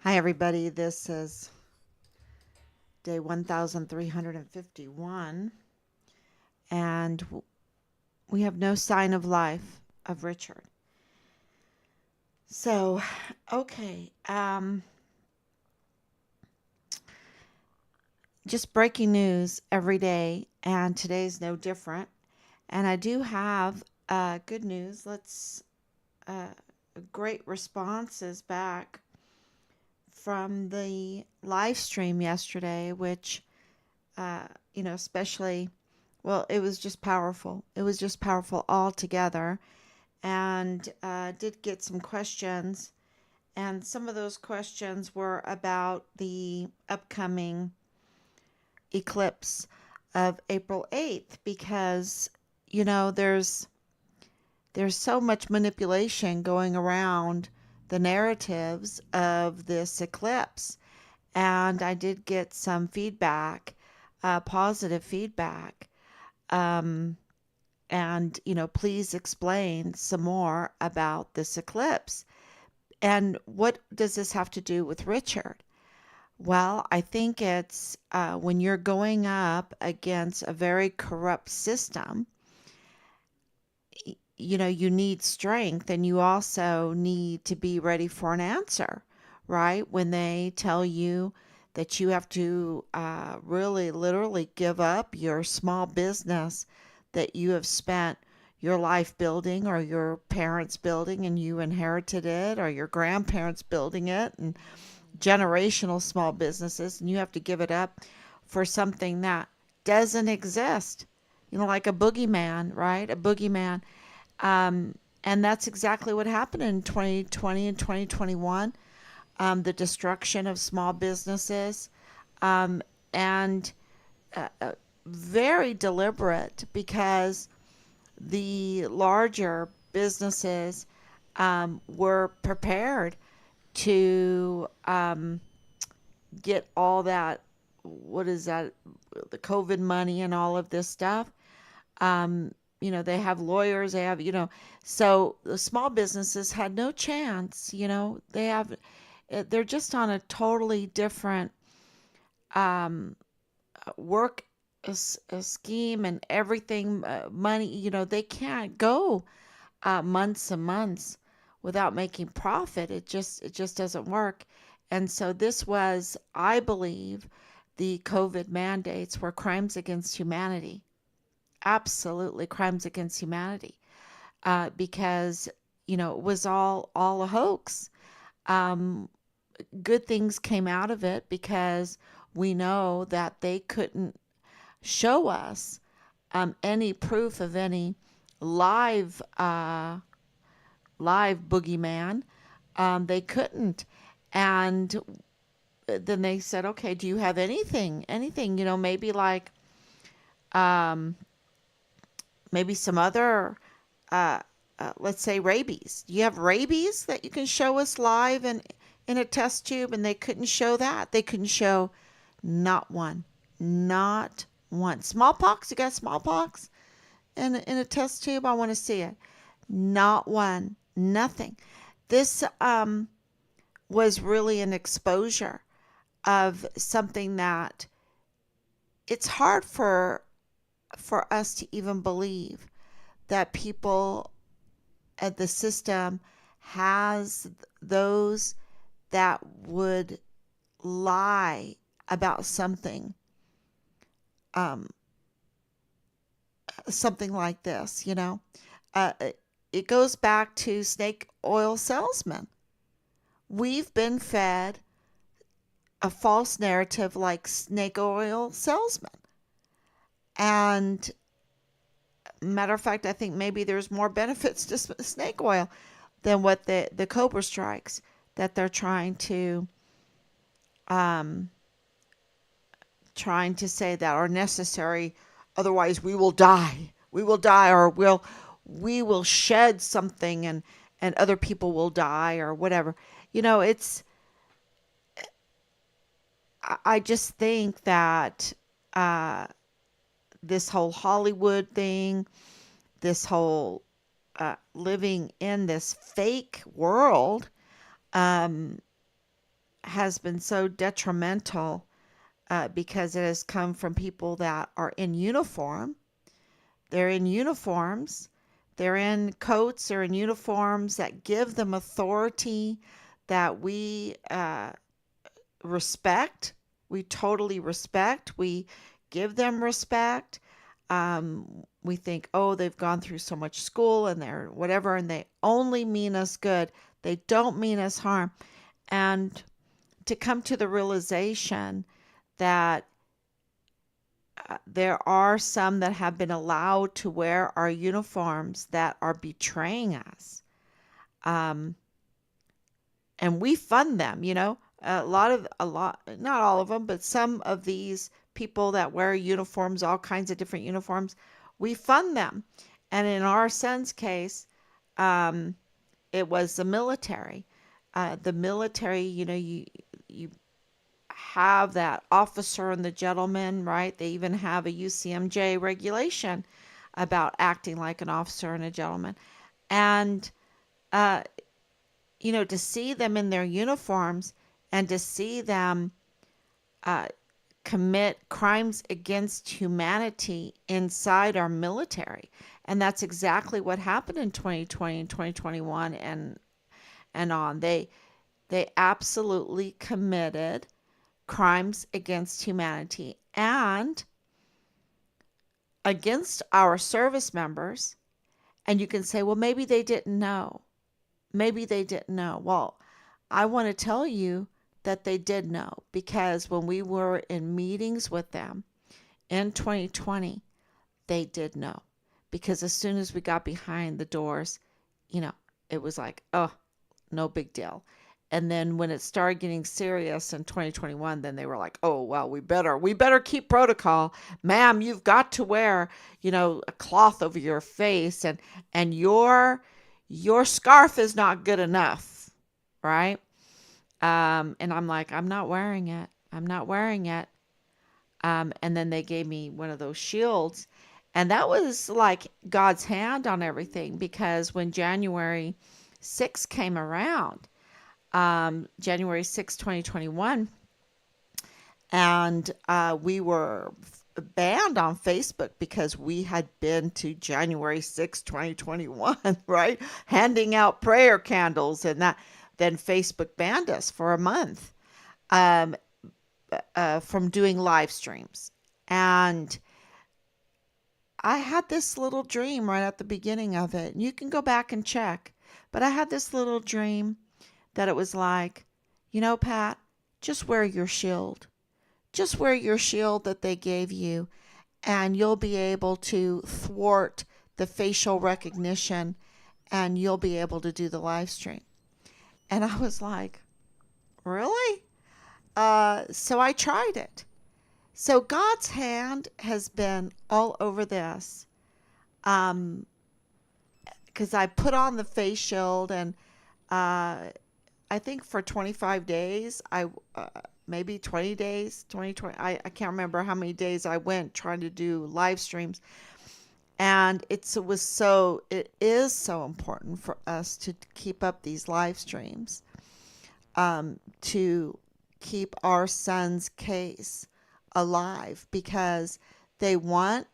Hi, everybody. This is day 1351, and we have no sign of life of Richard. So, okay, just breaking news every day, and today's no different. And I do have good news. Uh, Great responses back from the live stream yesterday, which, especially. Well, it was just powerful. It was just powerful altogether. And did get some questions. And some of those questions were about the upcoming eclipse of April 8th because, there's so much manipulation going around the narratives of this eclipse. And I did get some feedback, positive feedback. Um, and please explain some more about this eclipse. And what does this have to do with Richard? Well, I think it's when you're going up against a very corrupt system, you need strength, and you also need to be ready for an answer, right? When they tell you that you have to really literally give up your small business that you have spent your life building, or your parents building and you inherited it, or your grandparents building it, and generational small businesses, and you have to give it up for something that doesn't exist. Like a boogeyman, right? A boogeyman. And that's exactly what happened in 2020 and 2021. The destruction of small businesses, and very deliberate, because the larger businesses were prepared to get all that, what is that, the COVID money and all of this stuff. They have lawyers, they have, so the small businesses had no chance. They're just on a totally different work a scheme and everything, money. They can't go months and months without making profit. It just doesn't work. And so this was, I believe, the COVID mandates were crimes against humanity. Absolutely crimes against humanity. Because it was all a hoax. Um, Good things came out of it, because we know that they couldn't show us any proof of any live live boogeyman. They couldn't. And then they said, okay, do you have anything, maybe like, um, maybe some other, uh, let's say rabies. Do you have rabies that you can show us live in a test tube? And they couldn't show that. They couldn't show not one, not one. Smallpox, you got smallpox in a test tube? I want to see it. Not one, nothing. This was really an exposure of something that it's hard for us to even believe that people at the system has those that would lie about um, something like this. Uh, it goes back to snake oil salesmen. We've been fed a false narrative like snake oil salesmen. And matter of fact, I think maybe there's more benefits to snake oil than what the Cobra strikes that they're um, trying to say that are necessary. Otherwise, we will die. We will die, or we will shed something, and other people will die, or whatever. It's, I just think that uh, this whole Hollywood thing, this whole living in this fake world, um, has been so detrimental because it has come from people that are in uniform. They're in uniforms. They're in coats or in uniforms that give them authority that we respect. We totally respect. We give them respect. We think, oh, they've gone through so much school and they're whatever, and they only mean us good. They don't mean us harm. And to come to the realization that there are some that have been allowed to wear our uniforms that are betraying us. Um, and we fund them, not all of them, but some of these people that wear uniforms, all kinds of different uniforms, we fund them. And in our son's case, um, it was the military. The military, you have that officer and the gentleman, right? They even have a UCMJ regulation about acting like an officer and a gentleman. And, uh, to see them in their uniforms and to see them uh, commit crimes against humanity inside our military. And that's exactly what happened in 2020 and 2021 and on. They absolutely committed crimes against humanity and against our service members. And you can say, well, maybe they didn't know. Maybe they didn't know. Well, I want to tell you that they did know, because when we were in meetings with them in 2020, they did know. Because as soon as we got behind the doors, it was like, oh, no big deal. And then when it started getting serious in 2021, then they were like, oh, well, we better keep protocol. Ma'am, you've got to wear, a cloth over your face, and your scarf is not good enough, right? And I'm like, I'm not wearing it. I'm not wearing it. And then they gave me one of those shields. And that was like God's hand on everything, because when January 6th came around, January 6, 2021, and we were banned on Facebook because we had been to January 6, 2021, right? Handing out prayer candles and that. Then Facebook banned us for a month um, from doing live streams. And I had this little dream right at the beginning of it. You can go back and check. But I had this little dream that it was like, Pat, just wear your shield. Just wear your shield that they gave you, and you'll be able to thwart the facial recognition, and you'll be able to do the live stream. And I was like, really? So I tried it. So God's hand has been all over this. Because I put on the face shield, and I think for 25 days, maybe 20 days, 20, I can't remember how many days I went trying to do live streams. And it is so important for us to keep up these live streams, to keep our son's case alive, because they want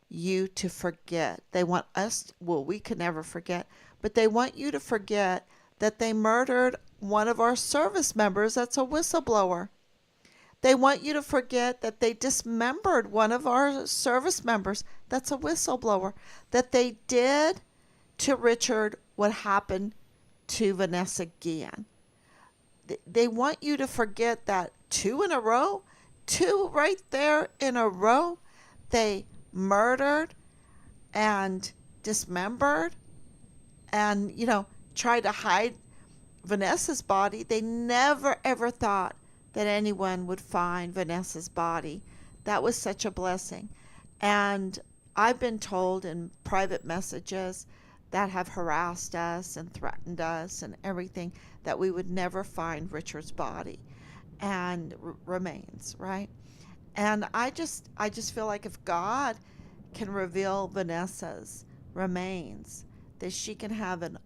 you to forget. They want us, well, we could never forget, but they want you to forget that they murdered one of our service members that's a whistleblower. They want you to forget that they dismembered one of our service members that's a whistleblower. That they did to Richard what happened to Vanessa Guillen. They want you to forget that two right there in a row, they murdered and dismembered and, tried to hide Vanessa's body. They never ever thought that anyone would find Vanessa's body. That was such a blessing. And I've been told in private messages that have harassed us and threatened us and everything that we would never find Richard's body and remains, right? And I just feel like if God can reveal Vanessa's remains, that she can have an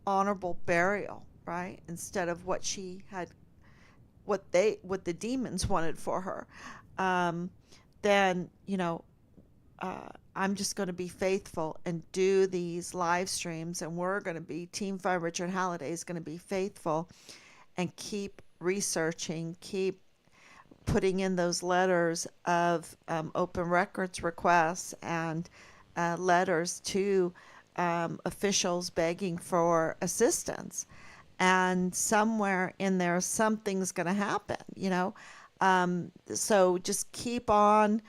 honorable burial, right? Instead of what she had what the demons wanted for her, um, then I'm just going to be faithful and do these live streams, and we're going to be Team Five. Richard Halliday is going to be faithful and keep researching, keep putting in those letters of open records requests and letters to officials begging for assistance. And somewhere in there, something's going to happen. So just keep on.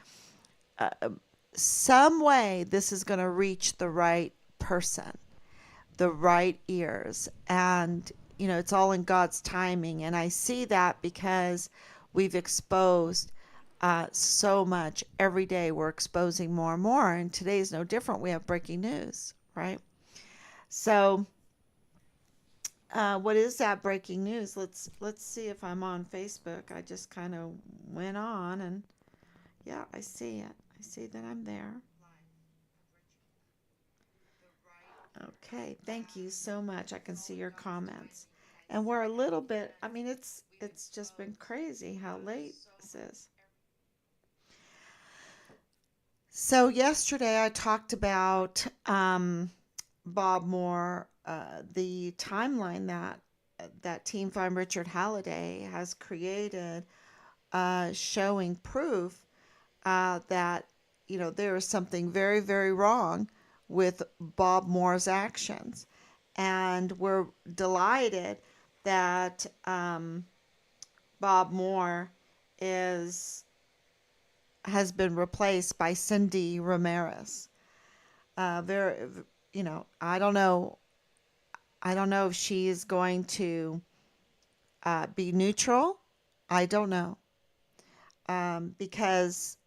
Some way, this is going to reach the right person, the right ears. And, it's all in God's timing. And I see that because we've exposed so much every day. We're exposing more and more. And today's no different. We have breaking news, right? So, what is that breaking news? Let's see if I'm on Facebook. I just kind of went on, and yeah, I see it. I see that I'm there. Okay, thank you so much. I can see your comments. And we're a little bit, I mean, it's just been crazy how late this is. So yesterday I talked about Bob Moore, the timeline that Team Find Richard Halliday has created, showing proof that there is something very, very wrong with Bob Moore's actions, and we're delighted that Bob Moore is has been replaced by Cindy Ramirez. Very, I don't know. I don't know if she is going to be neutral. I don't know, because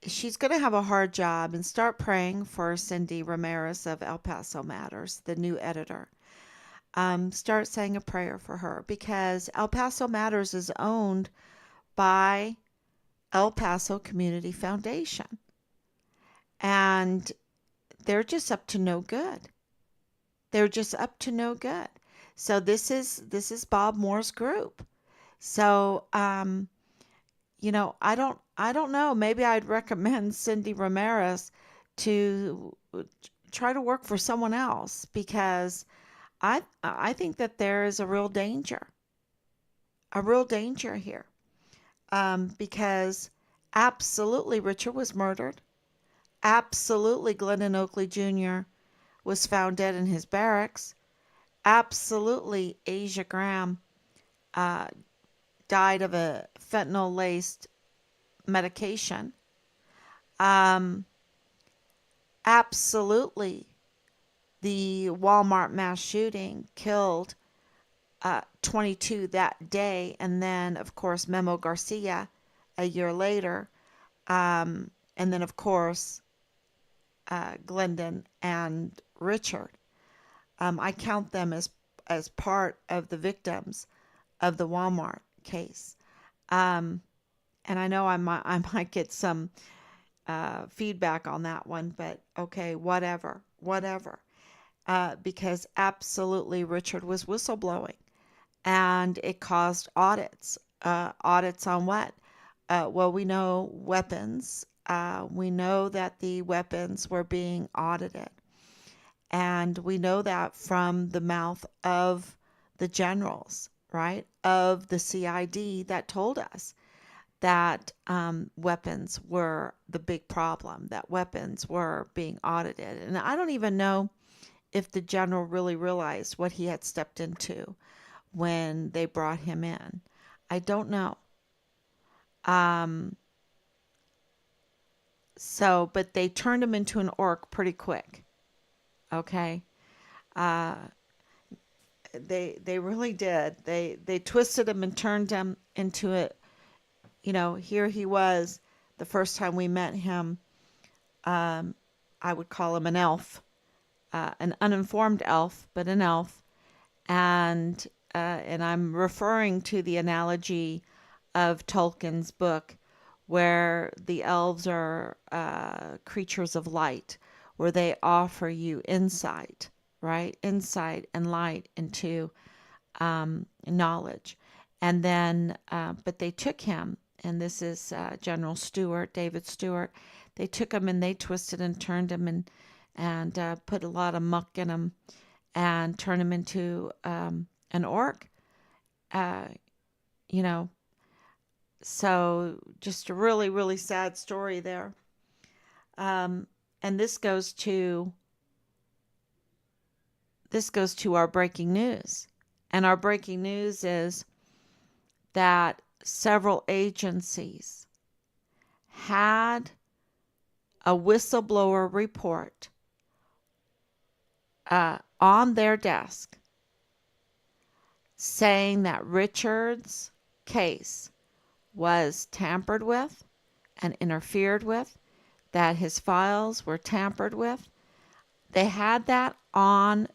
she's going to have a hard job, and start praying for Cindy Ramirez of El Paso Matters, the new editor. Start saying a prayer for her, because El Paso Matters is owned by El Paso Community Foundation, and they're just up to no good. They're just up to no good. So this is Bob Moore's group. So I don't know. Maybe I'd recommend Cindy Ramirez to try to work for someone else, because I think that there is a real danger here. Because absolutely Richard was murdered. Absolutely Glendon Oakley Jr. was found dead in his barracks. Absolutely Asia Graham uh, died of a fentanyl laced medication. Um, Absolutely, the Walmart mass shooting killed 22 that day, and then, of course, Memo Garcia a year later, and then, of course, Glendon and Richard. I count them as part of the victims of the Walmart case. Um, and I know I might get some feedback on that one, but okay, whatever. Because absolutely Richard was whistleblowing, and it caused audits. Audits on what? Well, we know weapons. We know that the weapons were being audited. And we know that from the mouth of the generals, right? Of the CID that told us that weapons were the big problem, that weapons were being audited. And I don't even know if the general really realized what he had stepped into when they brought him in. I don't know. Um, but they turned him into an orc pretty quick. Okay. Uh, they really did. They twisted him and turned him into a, here he was the first time we met him. Um, I would call him an elf, an uninformed elf, but an elf. And I'm referring to the analogy of Tolkien's book, where the elves are creatures of light, where they offer you insight, right? Insight and light into knowledge. And then, but they took him, and this is General Stewart, David Stewart. They took him and they twisted and turned him and put a lot of muck in him and turned him into an orc. Uh, you know, so just a really, really sad story there. Um, and this goes to our breaking news. And our breaking news is that several agencies had a whistleblower report on their desk saying that Richard's case was tampered with and interfered with, that his files were tampered with. They had that on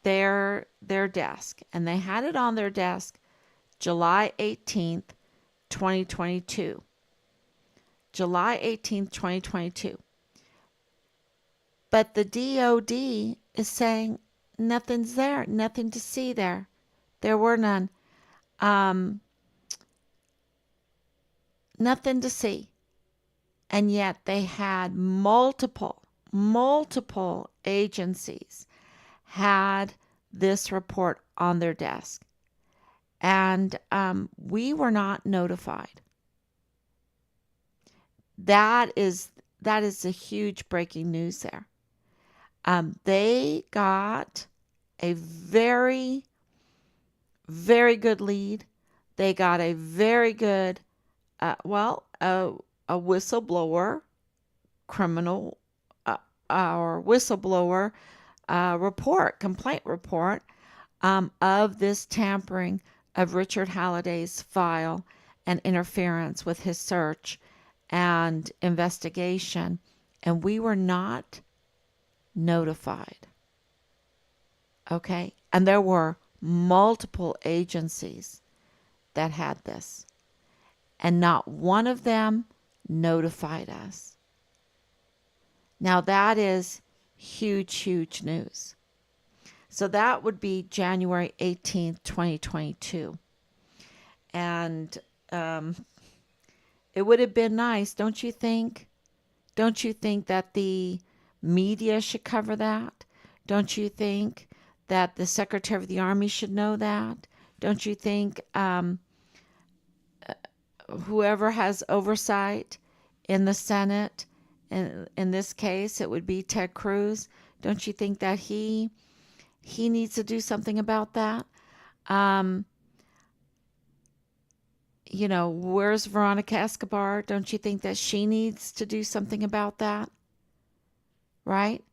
their desk, and they had it on their desk July 18th, 2022. July 18th, 2022. But the DOD is saying nothing's there, nothing to see there. There were none. Nothing to see. And yet they had multiple agencies had this report on their desk. And we were not notified. That is a huge breaking news there. They got a very, very good lead. They got a very good, a whistleblower criminal or whistleblower complaint report of this tampering of Richard Halliday's file and interference with his search and investigation, and we were not notified. Okay? And there were multiple agencies that had this, and not one of them notified us. Now that is huge, huge news. So that would be January 18th, 2022. And it would have been nice, don't you think? Don't you think that the media should cover that? Don't you think that the Secretary of the Army should know that? Don't you think whoever has oversight in the Senate, in this case, it would be Ted Cruz, don't you think that he needs to do something about that? Where's Veronica Escobar? Don't you think that she needs to do something about that? Right?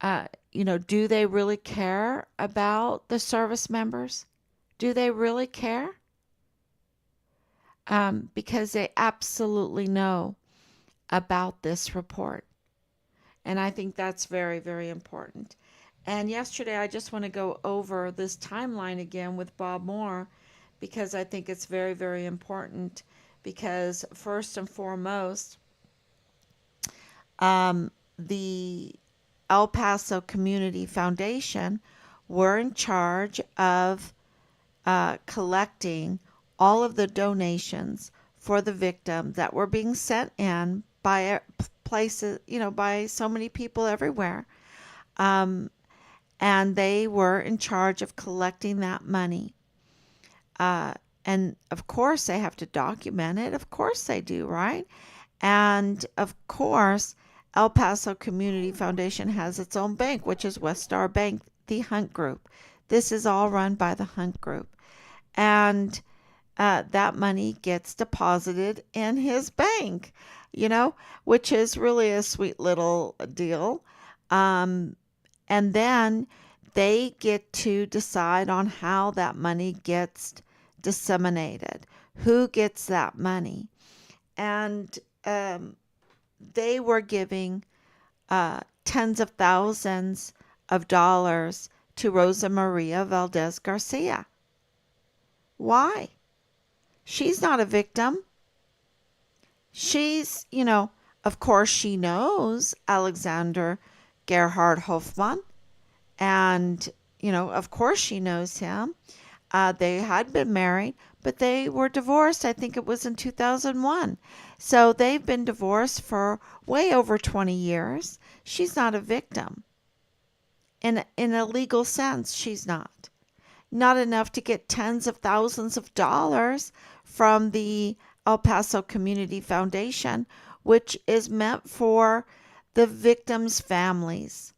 Do they really care about the service members? Do they really care? Because they absolutely know about this report. And I think that's very, very important. And yesterday, I just want to go over this timeline again with Bob Moore, because I think it's very, very important. Because first and foremost, the El Paso Community Foundation were in charge of collecting all of the donations for the victim that were being sent in by places, by so many people everywhere. And they were in charge of collecting that money. And of course, they have to document it. Of course they do, right? And of course, El Paso Community Foundation has its own bank, which is West Star Bank, the Hunt Group. This is all run by the Hunt Group. And that money gets deposited in his bank, which is really a sweet little deal. And then they get to decide on how that money gets disseminated, who gets that money. And they were giving tens of thousands of dollars to Rosa Maria Valdez Garcia. Why? She's not a victim. She's, of course she knows Alexander Gerhard Hofmann. And, of course she knows him. They had been married, but they were divorced. I think it was in 2001. So they've been divorced for way over 20 years. She's not a victim. In a legal sense, she's not. Not enough to get tens of thousands of dollars from the El Paso Community Foundation, which is meant for the victims' families,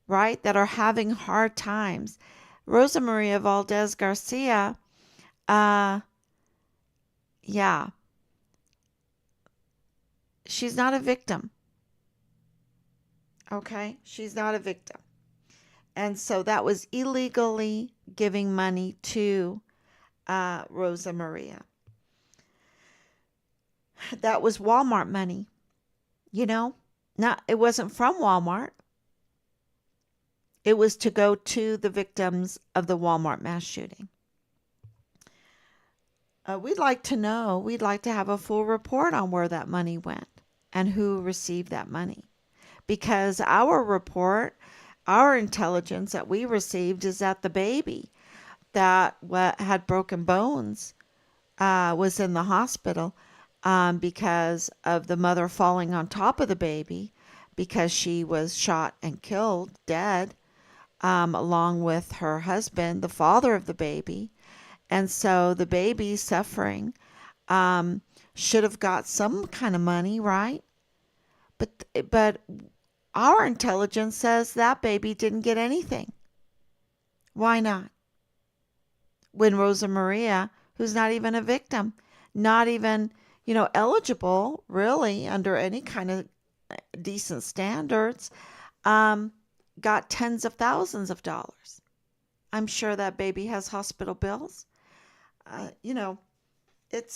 right, that are having hard times. Rosa Maria Valdez Garcia, uh, yeah, she's not a victim. Okay, she's not a victim. And so that was illegally giving money to Rosa Maria. That was Walmart money, you know? Not it wasn't from Walmart. It was to go to the victims of the Walmart mass shooting. We'd like to know, we'd like to have a full report on where that money went and who received that money. Because our report, our intelligence that we received is that the baby that had broken bones was in the hospital because of the mother falling on top of the baby because she was shot and killed, dead, along with her husband, the father of the baby. And so the baby suffering um, should have got some kind of money, right? But our intelligence says that baby didn't get anything. Why not? When Rosa Maria, who's not even a victim, not even, eligible really under any kind of decent standards, um, got tens of thousands of dollars. I'm sure that baby has hospital bills. Uh, you know, it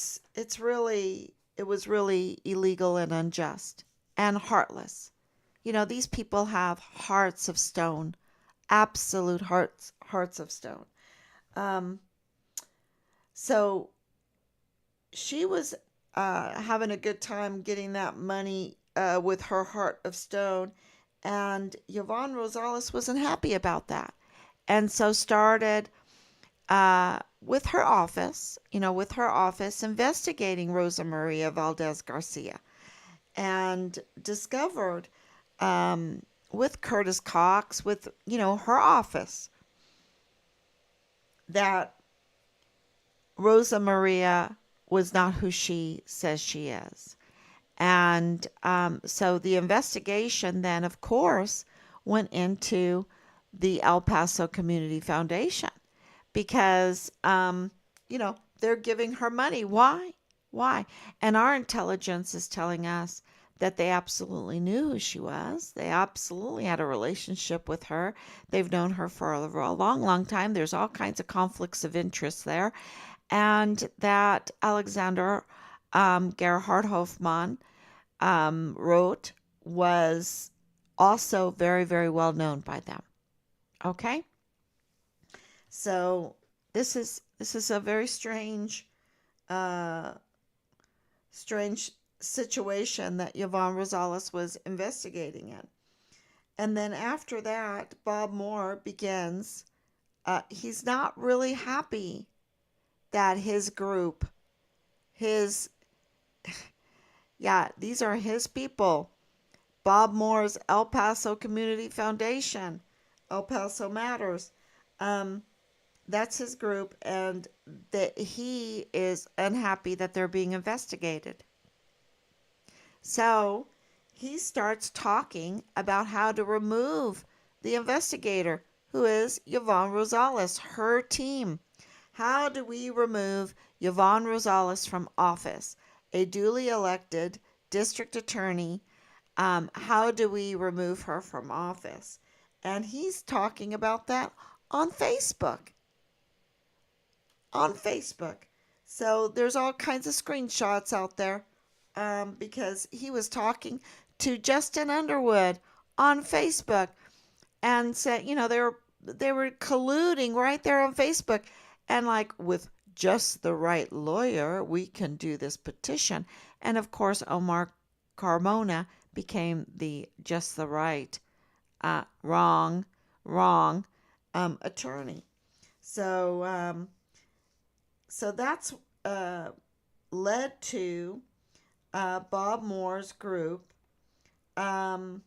was really illegal and unjust and heartless. These people have hearts of stone, absolute hearts of stone. Um, so she was having a good time getting that money with her heart of stone, and Yvonne Rosales wasn't happy about that, and so started with her office investigating Rosa Maria Valdez Garcia, and discovered with Curtis Cox, with her office, that Rosa Maria was not who she says she is. And so the investigation then, of course, went into the El Paso Community Foundation because, they're giving her money. Why? Why? And our intelligence is telling us that they absolutely knew who she was. They absolutely had a relationship with her. They've known her for a long, long time. There's all kinds of conflicts of interest there. And that Alexander Gerhard Hofmann wrote was also very, very well known by them. Okay, so this is a very uh, strange situation that Yvonne Rosales was investigating in. And then after that, Bob Moore begins. He's not really happy that his group, his yeah, these are his people. Bob Moore's El Paso Community Foundation, El Paso Matters. Um, that's his group, and that he is unhappy that they're being investigated. So he starts talking about how to remove the investigator, who is Yvonne Rosales, her team. How do we remove Yvonne Rosales from office? A duly elected district attorney. How do we remove her from office? And he's talking about that on Facebook. On Facebook. So there's all kinds of screenshots out there because he was talking to Justin Underwood on Facebook and said, they were colluding right there on Facebook, and like, with just the right lawyer, we can do this petition. And of course, Omar Carmona became the just the right wrong attorney. So, so that's uh, led to Bob Moore's group. Um,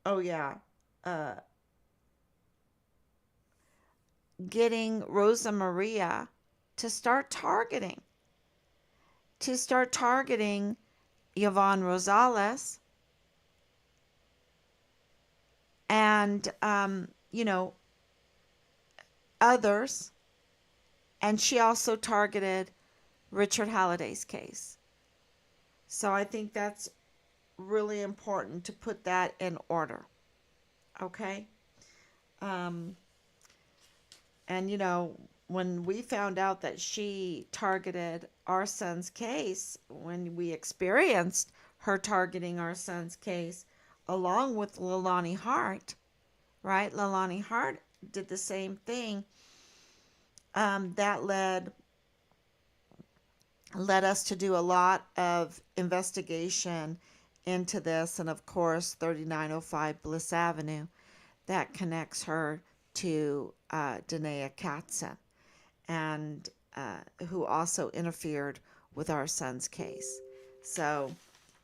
oh yeah, uh, getting Rosa Maria to start targeting Yvonne Rosales and others, and she also targeted Richard Halliday's case. So I think that's really important to put that in order. Okay. Um, and when we found out that she targeted our son's case, when we experienced her targeting our son's case, along with Leilani Hart, right? Leilani Hart did the same thing. That led us to do a lot of investigation into this, and of course 3905 Bliss Avenue that connects her to Danae Katzen, and who also interfered with our son's case. So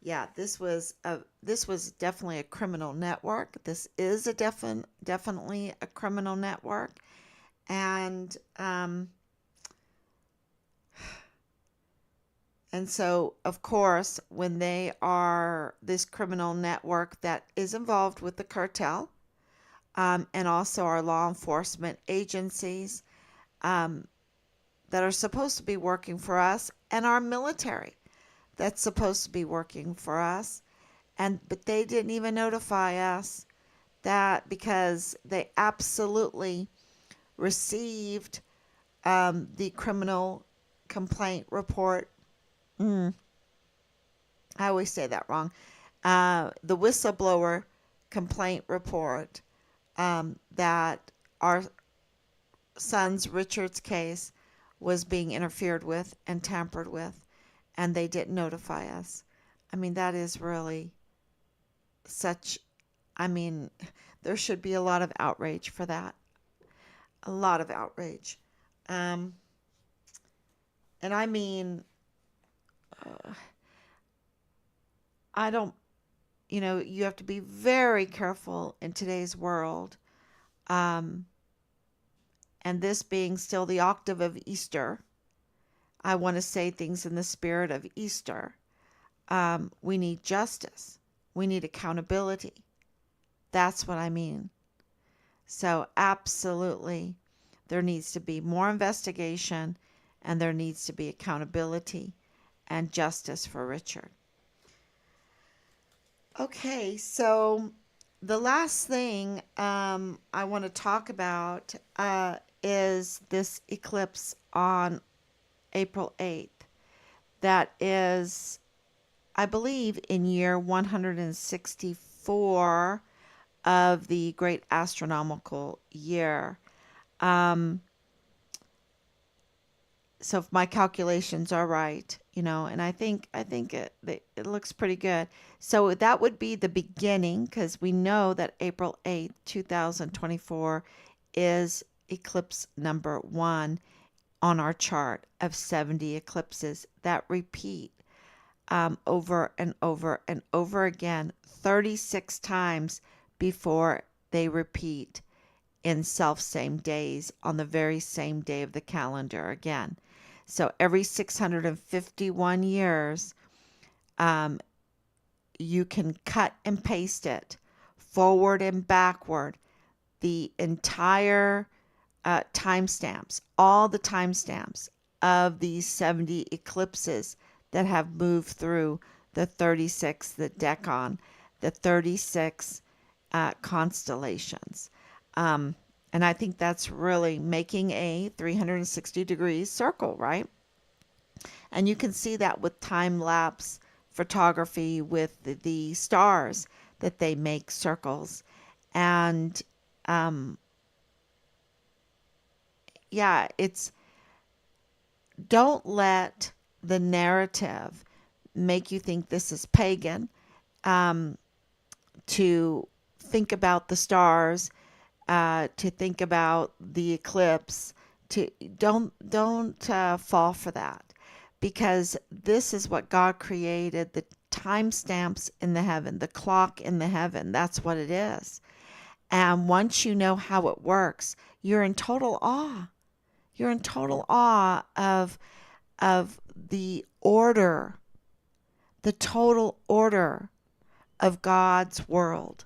yeah, this was definitely a criminal network. This is definitely a criminal network. And so, of course, when they are this criminal network that is involved with the cartel, and also our law enforcement agencies um, that are supposed to be working for us, and our military that's supposed to be working for us, but they didn't even notify us that, because they absolutely received the criminal complaint report. Mm, I always say that wrong. The whistleblower complaint report that our son's Richard's case was being interfered with and tampered with, and they didn't notify us. I mean, that is really such, I mean, there should be a lot of outrage for that. A lot of outrage. Um, and I mean, uh, I don't, you have to be very careful in today's world. Um, and this being still the octave of Easter, I want to say things in the spirit of Easter. We need justice. We need accountability. That's what I mean. So, absolutely, there needs to be more investigation, and there needs to be accountability and justice for Richard. Okay, so the last thing I want to talk about is this eclipse on April 8th. That is, I believe, in year 164 of the great astronomical year. Um, so if my calculations are right, and I think it looks pretty good. So that would be the beginning, because we know that April 8th, 2024 is eclipse number 1 on our chart of 70 eclipses that repeat over and over and over again 36 times before they repeat in self same days on the very same day of the calendar again. So every 651 years, um, you can cut and paste it forward and backward, the entire timestamps, all the timestamps of these 70 eclipses that have moved through the 36, the decan, the 36 constellations. Um, and I think that's really making a 360 degrees circle, right? And you can see that with time lapse photography with the stars that they make circles. And um, yeah, don't let the narrative make you think this is pagan, um, to think about the stars, to think about the eclipse. To don't fall for that, because this is what God created, the timestamps in the heaven, the clock in the heaven. That's what it is. And once you know how it works, you're in total awe. You're in total awe of the order, the total order of God's world.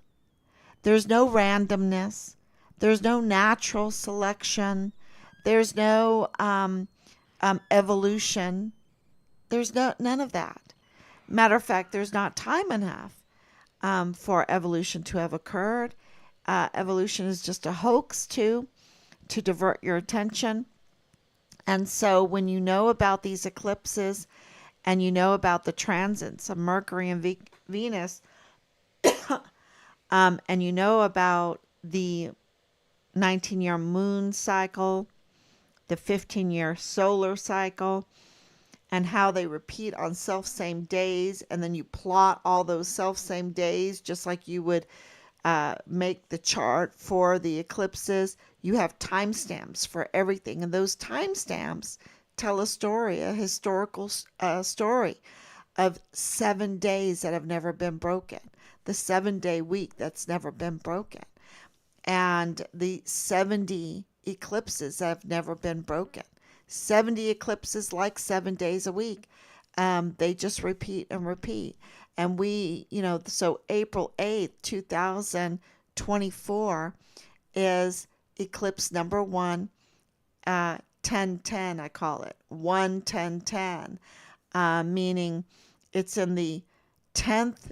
There's no randomness. There's no natural selection. There's no evolution. There's none of that. Matter of fact, there's not time enough for evolution to have occurred. Evolution is just a hoax to divert your attention. And so when you know about these eclipses and you know about the transits of Mercury and Venus, and you know about the 19-year moon cycle, the 15-year solar cycle, and how they repeat on self-same days, and then you plot all those self-same days just like you would make the chart for the eclipses. You have timestamps for everything, and those timestamps tell a story, a historical story of 7 days that have never been broken, the 7-day week that's never been broken, and the 70 eclipses that have never been broken. 70 eclipses, like 7 days a week. They just repeat and repeat. And so April 8th, 2024 is eclipse number 1, 1010, I call it 1-10-10, meaning it's in the 10th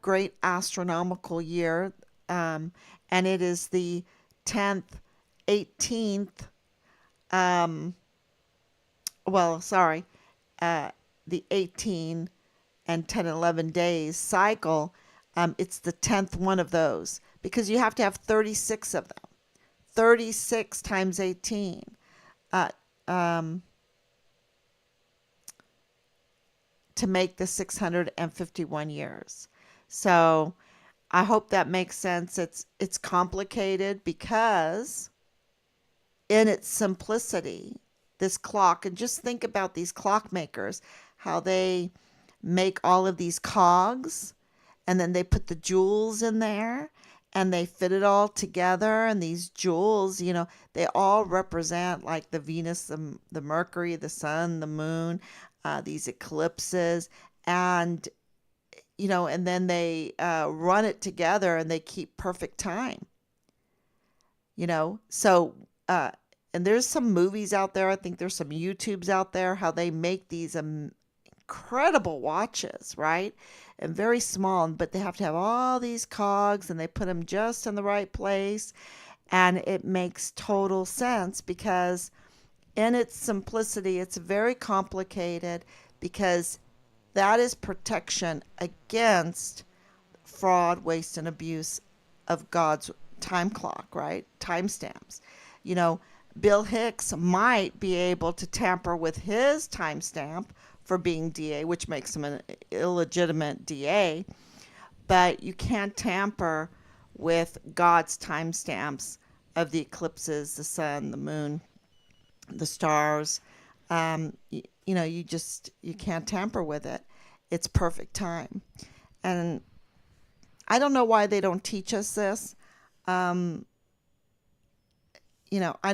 great astronomical year, and it is the 10th, 18th, the 18 and 10, 11 days cycle. It's the 10th one of those, because you have to have 36 of them. 36 times 18. To make the 651 years. So I hope that makes sense. It's complicated because in its simplicity, this clock, and just think about these clockmakers, how they make all of these cogs, and then they put the jewels in there, and they fit it all together. And these jewels, they all represent like the Venus, the Mercury, the sun, the moon, these eclipses, and and then they run it together and they keep perfect time. So and there's some movies out there. I think there's some YouTubes out there how they make these incredible watches, right? And very small, but they have to have all these cogs, and they put them just in the right place, and it makes total sense because in its simplicity, it's very complicated, because that is protection against fraud, waste, and abuse of God's time clock, right? Timestamps. Bill Hicks might be able to tamper with his timestamp for being DA, which makes him an illegitimate DA, but you can't tamper with God's timestamps of the eclipses, the sun, the moon, the stars. You can't tamper with it. It's perfect time. And I don't know why they don't teach us this. I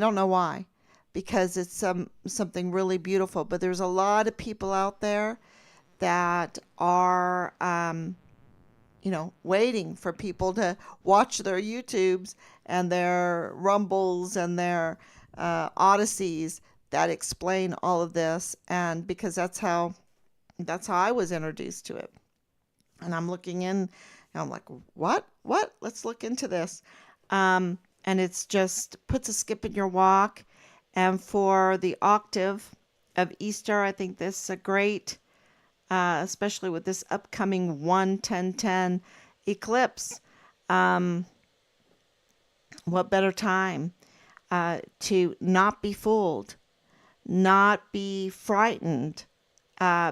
don't know why, because it's something really beautiful. But there's a lot of people out there that are, waiting for people to watch their YouTubes and their Rumbles and their Odysseys that explain all of this. And because that's how I was introduced to it. And I'm looking in, and I'm like, what? Let's look into this. And it's just puts a skip in your walk. And for the octave of Easter, I think this is a great, especially with this upcoming 1-10-10 eclipse. What better time to not be fooled, not be frightened,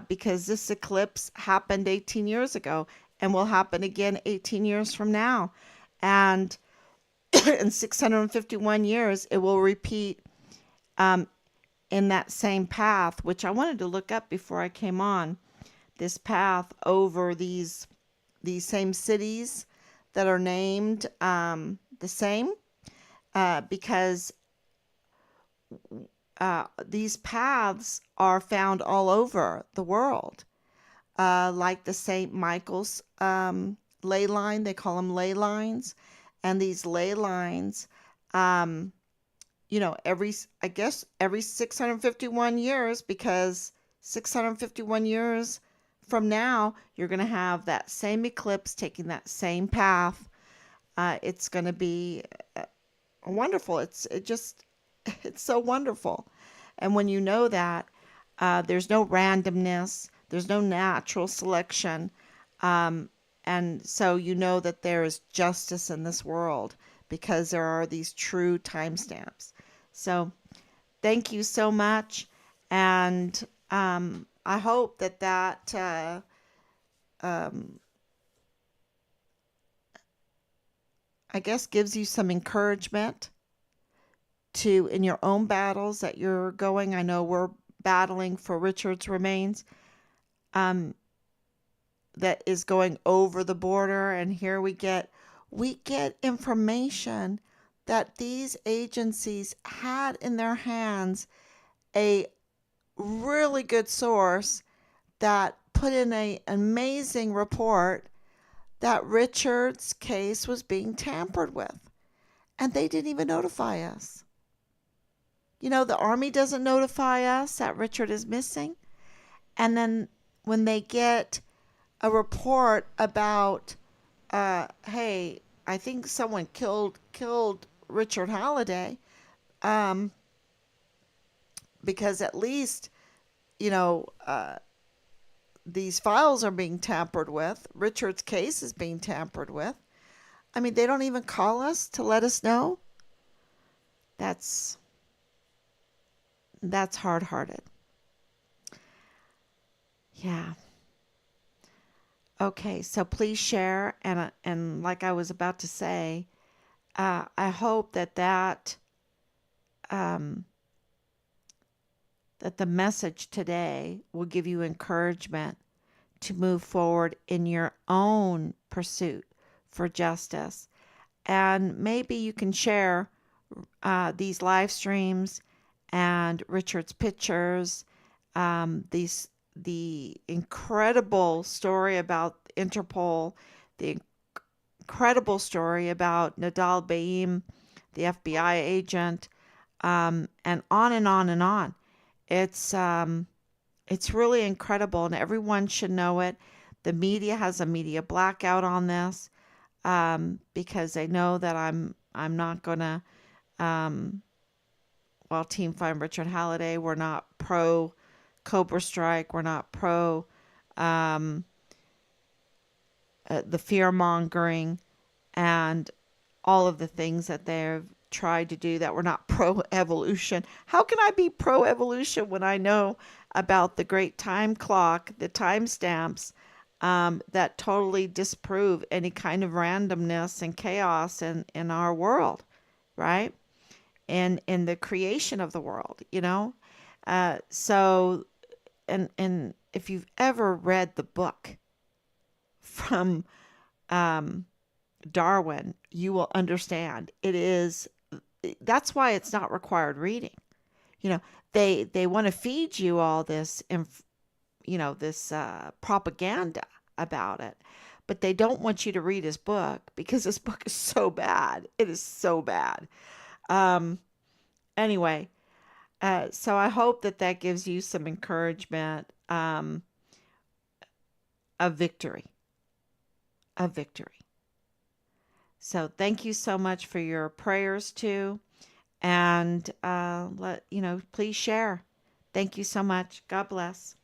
because this eclipse happened 18 years ago and will happen again 18 years from now. And in 651 years, it will repeat um, in that same path, which I wanted to look up before I came on. This path over these same cities that are named the same, because these paths are found all over the world, like the St. Michael's ley line. They call them ley lines. And these ley lines, um, I guess every 651 years, because 651 years from now, you're going to have that same eclipse taking that same path. It's going to be wonderful. It's so wonderful. And when you know that, there's no randomness, there's no natural selection. Um, and so you know that there is justice in this world because there are these true timestamps. So thank you so much. And I hope that I guess gives you some encouragement to in your own battles that you're going. I know we're battling for Richard's remains, um, that is going over the border, and here we get information that these agencies had in their hands a really good source that put in an amazing report that Richard's case was being tampered with, and they didn't even notify us. The Army doesn't notify us that Richard is missing. And then when they get a report about, hey, I think someone killed Richard Halliday, um, because at least, you know, uh, these files are being tampered with. Richard's case is being tampered with. I mean, they don't even call us to let us know. That's hard-hearted. Yeah. Okay, so please share, and like I was about to say, I hope um, that the message today will give you encouragement to move forward in your own pursuit for justice. And maybe you can share these live streams and Richard's pictures, the incredible story about Interpol, the incredible story about Nadal Baim, the FBI agent, and on and on and on. It's um, it's really incredible, and everyone should know it. The media has a media blackout on this, because they know that I'm not gonna. Um, well, Team Find Richard Halliday, we're not pro Cobra Strike. We're not pro um, the fear mongering and all of the things that they've tried to do, that we're not pro evolution. How can I be pro evolution when I know about the great time clock, the timestamps, that totally disprove any kind of randomness and chaos in our world, right? And in the creation of the world. So, and if you've ever read the book from um, Darwin, you will understand. That's why it's not required reading. You know, they want to feed you all this, this propaganda about it, but they don't want you to read his book because his book is so bad. It is so bad. Um, anyway, so I hope that gives you some encouragement, of victory, of victory. So thank you so much for your prayers too, and please share. Thank you so much. God bless.